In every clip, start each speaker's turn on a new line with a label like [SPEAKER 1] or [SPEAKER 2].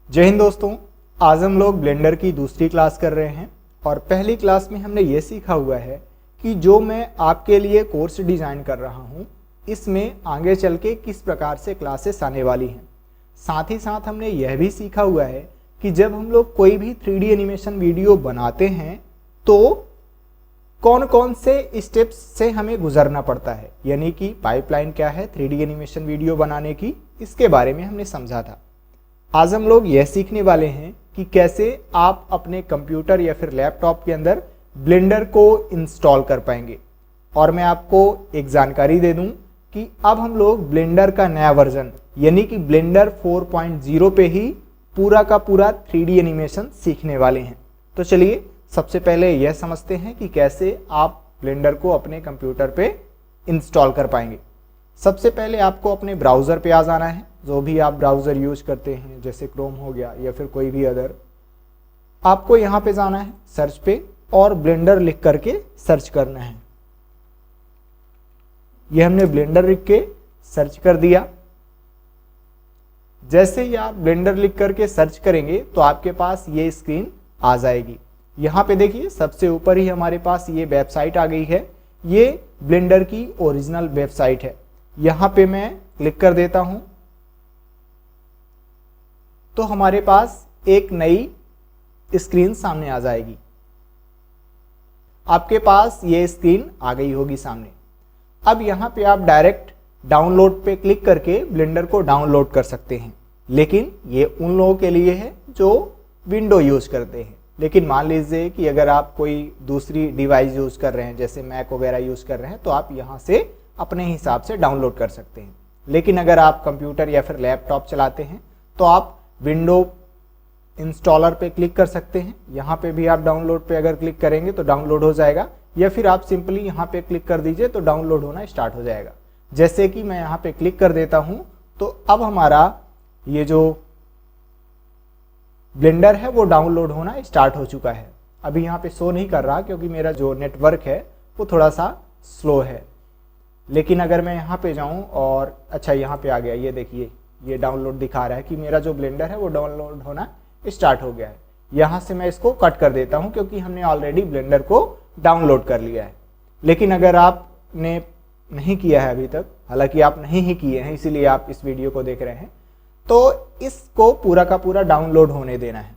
[SPEAKER 1] जय हिंद दोस्तों। आज हम लोग ब्लेंडर की दूसरी क्लास कर रहे हैं और पहली क्लास में हमने ये सीखा हुआ है कि जो मैं आपके लिए कोर्स डिज़ाइन कर रहा हूँ इसमें आगे चल के किस प्रकार से क्लासेस आने वाली हैं। साथ ही साथ हमने यह भी सीखा हुआ है कि जब हम लोग कोई भी 3D एनिमेशन वीडियो बनाते हैं तो कौन कौन से स्टेप्स से हमें गुजरना पड़ता है, यानी कि पाइपलाइन क्या है 3D एनिमेशन वीडियो बनाने की, इसके बारे में हमने समझा था। आज हम लोग यह सीखने वाले हैं कि कैसे आप अपने कंप्यूटर या फिर लैपटॉप के अंदर ब्लेंडर को इंस्टॉल कर पाएंगे। और मैं आपको एक जानकारी दे दूं कि अब हम लोग ब्लेंडर का नया वर्जन यानी कि ब्लेंडर 4.0 पे ही पूरा का पूरा 3D एनिमेशन सीखने वाले हैं। तो चलिए सबसे पहले यह समझते हैं कि कैसे आप ब्लेंडर को अपने कंप्यूटर पे इंस्टॉल कर पाएंगे। सबसे पहले आपको अपने ब्राउज़र पे आ जाना है, जो भी आप ब्राउज़र यूज करते हैं जैसे क्रोम हो गया या फिर कोई भी अदर। आपको यहाँ पे जाना है सर्च पे और ब्लेंडर लिख करके सर्च करना है। ये हमने ब्लेंडर लिख के सर्च कर दिया। जैसे ही आप ब्लेंडर लिख करके सर्च करेंगे तो आपके पास ये स्क्रीन आ जाएगी। यहाँ पे देखिए सबसे ऊपर ही हमारे पास ये वेबसाइट आ गई है। ये ब्लेंडर की ओरिजिनल वेबसाइट है। यहाँ पे मैं क्लिक कर देता हूँ तो हमारे पास एक नई स्क्रीन सामने आ जाएगी। आपके पास ये स्क्रीन आ गई होगी सामने। अब यहाँ पे आप डायरेक्ट डाउनलोड पे क्लिक करके ब्लेंडर को डाउनलोड कर सकते हैं, लेकिन ये उन लोगों के लिए है जो विंडो यूज करते हैं। लेकिन मान लीजिए कि अगर आप कोई दूसरी डिवाइस यूज कर रहे हैं जैसे मैक वगैरह यूज कर रहे हैं तो आप यहाँ से अपने हिसाब से डाउनलोड कर सकते हैं। लेकिन अगर आप कंप्यूटर या फिर लैपटॉप चलाते हैं तो आप विंडो इंस्टॉलर पे क्लिक कर सकते हैं। यहाँ पे भी आप डाउनलोड पे अगर क्लिक करेंगे तो डाउनलोड हो जाएगा, या फिर आप सिंपली यहाँ पे क्लिक कर दीजिए तो डाउनलोड होना स्टार्ट हो जाएगा। जैसे कि मैं यहाँ पे क्लिक कर देता हूँ तो अब हमारा ये जो ब्लेंडर है वो डाउनलोड होना स्टार्ट हो चुका है। अभी यहाँ पे शो नहीं कर रहा क्योंकि मेरा जो नेटवर्क है वो थोड़ा सा स्लो है। लेकिन अगर मैं यहाँ पे जाऊँ और अच्छा यहाँ पे आ गया, ये देखिए ये डाउनलोड दिखा रहा है कि मेरा जो ब्लेंडर है वो डाउनलोड होना स्टार्ट हो गया है। यहाँ से मैं इसको कट कर देता हूँ क्योंकि हमने ऑलरेडी ब्लेंडर को डाउनलोड कर लिया है। लेकिन अगर आपने नहीं किया है अभी तक, हालांकि आप नहीं ही किए हैं इसीलिए आप इस वीडियो को देख रहे हैं, तो इसको पूरा का पूरा डाउनलोड होने देना है।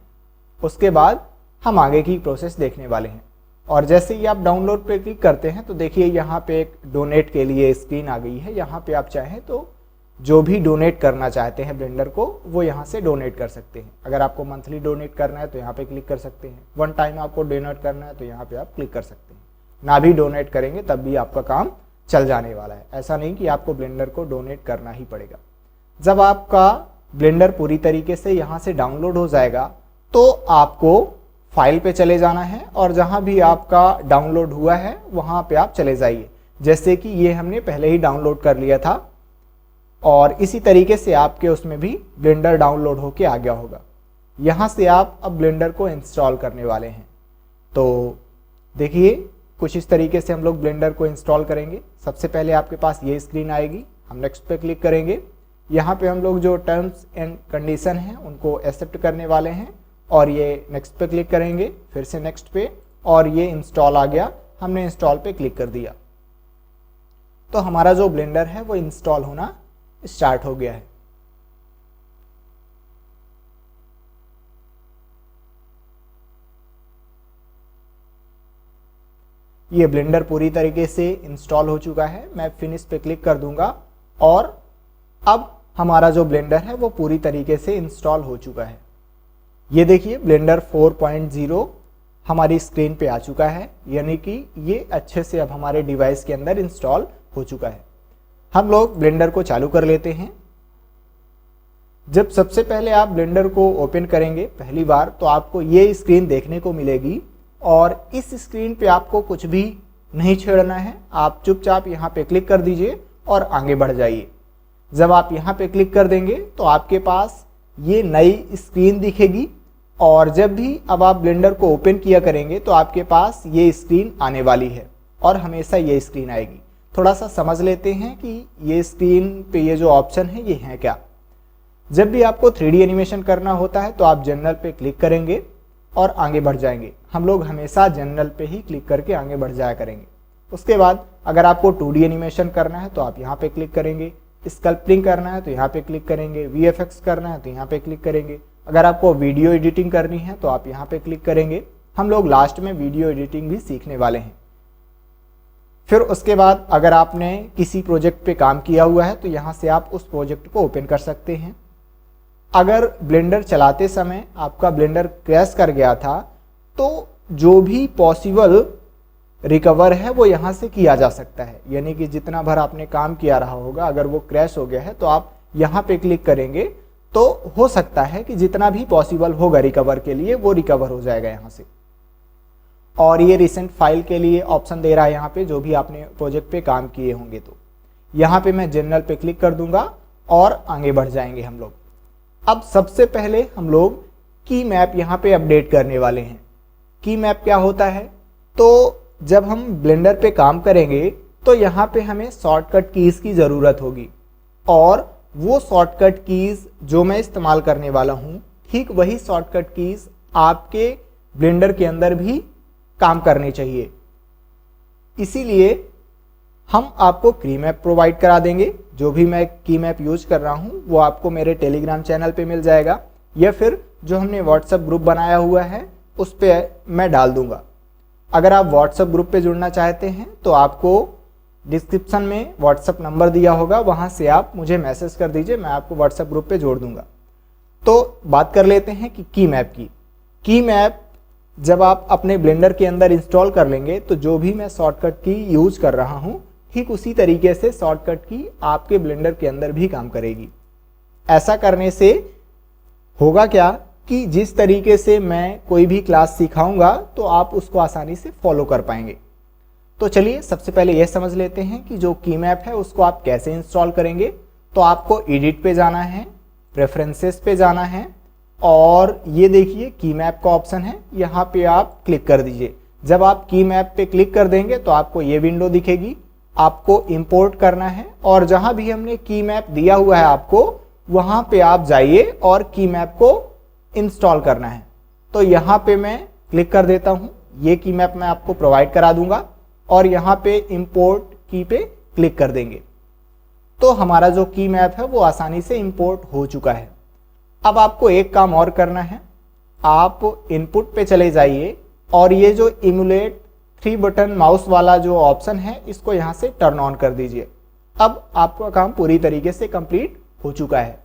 [SPEAKER 1] उसके बाद हम आगे की प्रोसेस देखने वाले हैं। और जैसे ही आप डाउनलोड पे क्लिक करते हैं तो देखिए यहाँ पे एक डोनेट के लिए स्क्रीन आ गई है। यहाँ पे आप चाहें तो जो भी डोनेट करना चाहते हैं ब्लेंडर को वो यहाँ से डोनेट कर सकते हैं। अगर आपको मंथली डोनेट करना है तो यहाँ पे क्लिक कर सकते हैं। वन टाइम आपको डोनेट करना है तो यहाँ पे आप क्लिक कर सकते हैं। ना भी डोनेट करेंगे तब भी आपका काम चल जाने वाला है। ऐसा नहीं कि आपको ब्लेंडर को डोनेट करना ही पड़ेगा। जब आपका ब्लेंडर पूरी तरीके से यहाँ से डाउनलोड हो जाएगा तो आपको फाइल पे चले जाना है और जहाँ भी आपका डाउनलोड हुआ है वहाँ पे आप चले जाइए। जैसे कि ये हमने पहले ही डाउनलोड कर लिया था और इसी तरीके से आपके उसमें भी ब्लेंडर डाउनलोड होके आ गया होगा। यहाँ से आप अब ब्लेंडर को इंस्टॉल करने वाले हैं। तो देखिए कुछ इस तरीके से हम लोग ब्लेंडर को इंस्टॉल करेंगे। सबसे पहले आपके पास ये स्क्रीन आएगी, हम नेक्स्ट पे क्लिक करेंगे। यहाँ पे हम लोग जो टर्म्स एंड कंडीशन हैं उनको एक्सेप्ट करने वाले हैं और ये नेक्स्ट पे क्लिक करेंगे, फिर से नेक्स्ट पे, और ये इंस्टॉल आ गया। हमने इंस्टॉल पे क्लिक कर दिया तो हमारा जो ब्लेंडर है वो इंस्टॉल होना स्टार्ट हो गया है। ये ब्लेंडर पूरी तरीके से इंस्टॉल हो चुका है। मैं फिनिश पे क्लिक कर दूंगा और अब हमारा जो ब्लेंडर है वो पूरी तरीके से इंस्टॉल हो चुका है। ये देखिए ब्लेंडर 4.0 हमारी स्क्रीन पे आ चुका है, यानी कि ये अच्छे से अब हमारे डिवाइस के अंदर इंस्टॉल हो चुका है। हम लोग ब्लेंडर को चालू कर लेते हैं। जब सबसे पहले आप ब्लेंडर को ओपन करेंगे पहली बार तो आपको ये स्क्रीन देखने को मिलेगी और इस स्क्रीन पे आपको कुछ भी नहीं छेड़ना है। आप चुपचाप यहाँ पे क्लिक कर दीजिए और आगे बढ़ जाइए। जब आप यहाँ पे क्लिक कर देंगे तो आपके पास ये नई स्क्रीन दिखेगी और जब भी अब आप ब्लेंडर को ओपन किया करेंगे तो आपके पास ये स्क्रीन आने वाली है और हमेशा ये स्क्रीन आएगी। थोड़ा सा समझ लेते हैं कि ये स्क्रीन पे ये जो ऑप्शन है ये है क्या। जब भी आपको 3D एनिमेशन करना होता है तो आप जनरल पे क्लिक करेंगे और आगे बढ़ जाएंगे। हम लोग हमेशा जनरल पे ही क्लिक करके आगे बढ़ जाया करेंगे। उसके बाद अगर आपको 2D एनिमेशन करना है तो आप यहाँ पे क्लिक करेंगे, स्कल्पटिंग करना है तो यहाँ पे क्लिक करेंगे, VFX करना है तो यहाँ पे क्लिक करेंगे, अगर आपको वीडियो एडिटिंग करनी है तो आप यहाँ पे क्लिक करेंगे। हम लोग लास्ट में वीडियो एडिटिंग भी सीखने वाले हैं। फिर उसके बाद अगर आपने किसी प्रोजेक्ट पे काम किया हुआ है तो यहाँ से आप उस प्रोजेक्ट को ओपन कर सकते हैं। अगर ब्लेंडर चलाते समय आपका ब्लेंडर क्रैश कर गया था तो जो भी पॉसिबल रिकवर है वो यहाँ से किया जा सकता है, यानी कि जितना भर आपने काम किया रहा होगा अगर वो क्रैश हो गया है तो आप यहाँ पे क्लिक करेंगे तो हो सकता है कि जितना भी पॉसिबल होगा रिकवर के लिए वो रिकवर हो जाएगा यहाँ से। और ये रिसेंट फाइल के लिए ऑप्शन दे रहा है यहाँ पे, जो भी आपने प्रोजेक्ट पे काम किए होंगे। तो यहाँ पे मैं जनरल पे क्लिक कर दूंगा और आगे बढ़ जाएंगे हम लोग। अब सबसे पहले हम लोग की मैप यहाँ पे अपडेट करने वाले हैं। की मैप क्या होता है, तो जब हम ब्लेंडर पे काम करेंगे तो यहाँ पे हमें शॉर्टकट कीज की ज़रूरत होगी, और वो शॉर्टकट कीज जो मैं इस्तेमाल करने वाला हूँ ठीक वही शॉर्टकट कीज आपके ब्लेंडर के अंदर भी काम करनी चाहिए। इसीलिए हम आपको की मैप प्रोवाइड करा देंगे। जो भी मैं की मैप यूज कर रहा हूँ वो आपको मेरे टेलीग्राम चैनल पे मिल जाएगा, या फिर जो हमने व्हाट्सएप ग्रुप बनाया हुआ है उस पर मैं डाल दूंगा। अगर आप व्हाट्सएप ग्रुप पे जुड़ना चाहते हैं तो आपको डिस्क्रिप्शन में व्हाट्सएप नंबर दिया होगा, वहाँ से आप मुझे मैसेज कर दीजिए, मैं आपको व्हाट्सएप ग्रुप पे जोड़ दूंगा। तो बात कर लेते हैं कि की मैप की। की मैप जब आप अपने ब्लेंडर के अंदर इंस्टॉल कर लेंगे तो जो भी मैं शॉर्टकट की यूज कर रहा हूँ ठीक उसी तरीके से शॉर्टकट की आपके ब्लेंडर के अंदर भी काम करेगी। ऐसा करने से होगा क्या कि जिस तरीके से मैं कोई भी क्लास सिखाऊंगा तो आप उसको आसानी से फॉलो कर पाएंगे। तो चलिए सबसे पहले यह समझ लेते हैं कि जो की मैप है उसको आप कैसे इंस्टॉल करेंगे। तो आपको एडिट पे जाना है, प्रेफरेंसेस पे जाना है, और ये देखिए की मैप का ऑप्शन है, यहाँ पे आप क्लिक कर दीजिए। जब आप की मैप पे क्लिक कर देंगे तो आपको ये विंडो दिखेगी। आपको इंपोर्ट करना है, और जहां भी हमने की मैप दिया हुआ है आपको वहां पे आप जाइए और की मैप को इंस्टॉल करना है। तो यहाँ पे मैं क्लिक कर देता हूँ, ये की मैप मैं आपको प्रोवाइड करा दूंगा, और यहाँ पे इंपोर्ट की पे क्लिक कर देंगे तो हमारा जो की मैप है वो आसानी से इंपोर्ट हो चुका है। अब आपको एक काम और करना है, आप इनपुट पे चले जाइए और ये जो इमुलेट 3 बटन माउस वाला जो ऑप्शन है इसको यहाँ से टर्न ऑन कर दीजिए। अब आपका काम पूरी तरीके से कंप्लीट हो चुका है।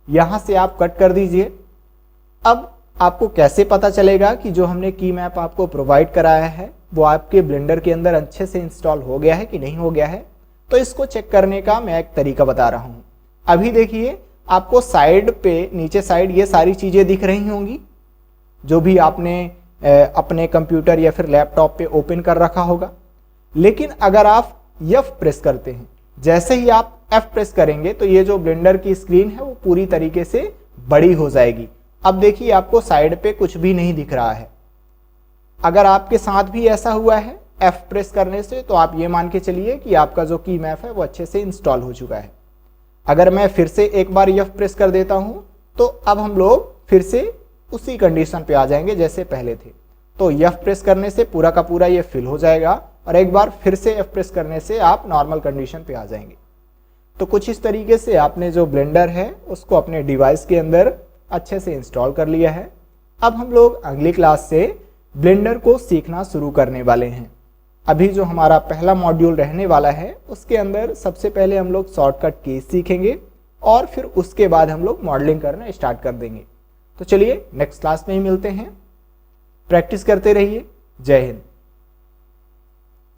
[SPEAKER 1] यहाँ से आप कट कर दीजिए। अब आपको कैसे पता चलेगा कि जो हमने की मैप आपको प्रोवाइड कराया है वो आपके ब्लेंडर के अंदर अच्छे से इंस्टॉल हो गया है कि नहीं हो गया है, तो इसको चेक करने का मैं एक तरीका बता रहा हूँ। अभी देखिए आपको साइड पे, नीचे साइड ये सारी चीज़ें दिख रही होंगी जो भी आपने अपने कंप्यूटर या फिर लैपटॉप पे ओपन कर रखा होगा। लेकिन अगर आप F प्रेस करते हैं, जैसे ही आप F प्रेस करेंगे तो ये जो ब्लेंडर की स्क्रीन है वो पूरी तरीके से बड़ी हो जाएगी। अब देखिए आपको साइड पे कुछ भी नहीं दिख रहा है। अगर आपके साथ भी ऐसा हुआ है F प्रेस करने से, तो आप ये मान के चलिए कि आपका जो की मैप है वो अच्छे से इंस्टॉल हो चुका है। अगर मैं फिर से एक बार F प्रेस कर देता हूं तो अब हम लोग फिर से उसी कंडीशन पे आ जाएंगे जैसे पहले थे। तो F प्रेस करने से पूरा का पूरा ये फिल हो जाएगा, और एक बार फिर से F प्रेस करने से आप नॉर्मल कंडीशन पे आ जाएंगे। तो कुछ इस तरीके से आपने जो ब्लेंडर है उसको अपने डिवाइस के अंदर अच्छे से इंस्टॉल कर लिया है। अब हम लोग अगली क्लास से ब्लेंडर को सीखना शुरू करने वाले हैं। अभी जो हमारा पहला मॉड्यूल रहने वाला है उसके अंदर सबसे पहले हम लोग शॉर्टकट कीज सीखेंगे, और फिर उसके बाद हम लोग मॉडलिंग करना स्टार्ट कर देंगे। तो चलिए नेक्स्ट क्लास में ही मिलते हैं। प्रैक्टिस करते रहिए। जय हिंद।